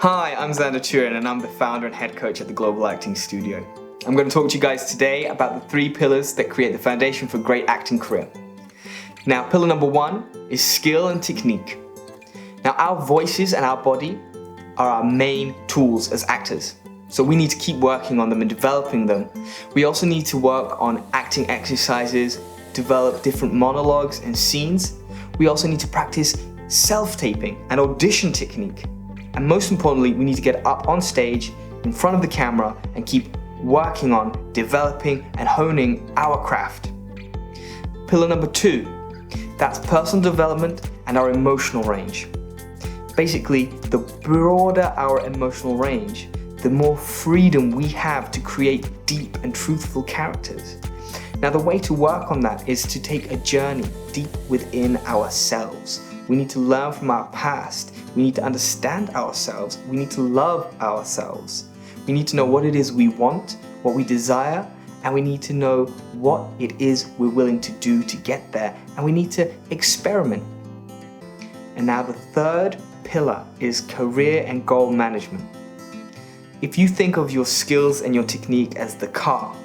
Hi, I'm Xander Turin and I'm the founder and head coach at the Global Acting Studio. I'm going to talk to you guys today about the 3 pillars that create the foundation for a great acting career. Now, pillar number 1 is skill and technique. Now, our voices and our body are our main tools as actors, so we need to keep working on them and developing them. We also need to work on acting exercises, develop different monologues and scenes. We also need to practice self-taping and audition technique. And most importantly, we need to get up on stage in front of the camera and keep working on developing and honing our craft. Pillar number 2, that's personal development and our emotional range. Basically, the broader our emotional range, the more freedom we have to create deep and truthful characters. Now, the way to work on that is to take a journey deep within ourselves. We need to learn from our past. We need to understand ourselves. We need to love ourselves. We need to know what it is we want, what we desire, and we need to know what it is we're willing to do to get there. And we need to experiment. And now the 3rd pillar is career and goal management. If you think of your skills and your technique as the car,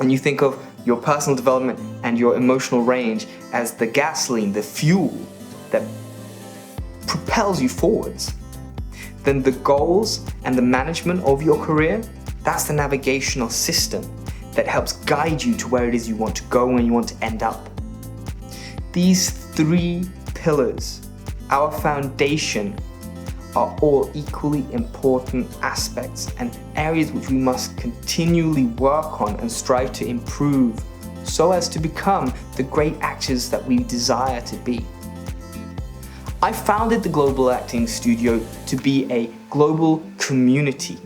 and you think of your personal development and your emotional range as the gasoline, the fuel that propels you forwards, then the goals and the management of your career, that's the navigational system that helps guide you to where it is you want to go and you want to end up. These 3 pillars, our foundation, are all equally important aspects and areas which we must continually work on and strive to improve so as to become the great actors that we desire to be. I founded the Global Acting Studio to be a global community.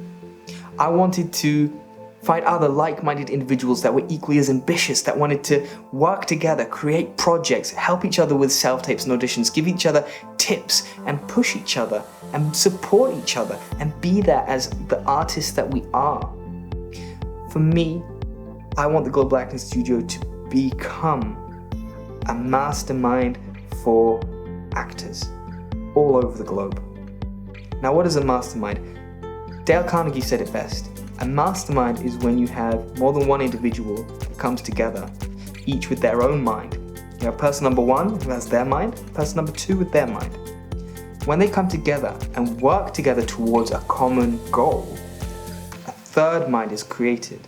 I wanted to find other like-minded individuals that were equally as ambitious, that wanted to work together, create projects, help each other with self-tapes and auditions, give each other tips and push each other and support each other and be there as the artists that we are. For me, I want the Global Acting Studio to become a mastermind for actors all over the globe. Now, what is a mastermind? Dale Carnegie said it best. A mastermind is when you have more than one individual that comes together, each with their own mind. You have person number 1 who has their mind, person number 2 with their mind. When they come together and work together towards a common goal, a 3rd mind is created.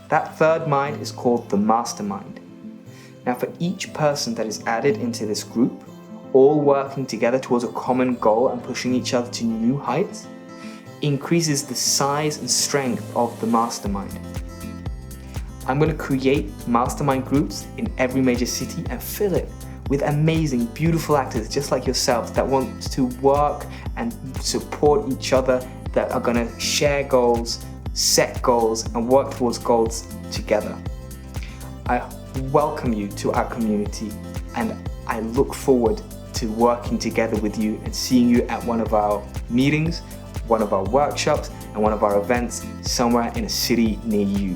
That 3rd mind is called the mastermind. Now, for each person that is added into this group, all working together towards a common goal and pushing each other to new heights, increases the size and strength of the mastermind. I'm going to create mastermind groups in every major city and fill it with amazing, beautiful actors just like yourselves that want to work and support each other, that are going to share goals, set goals, and work towards goals together. I welcome you to our community and I look forward to working together with you and seeing you at one of our meetings, one of our workshops, and one of our events somewhere in a city near you.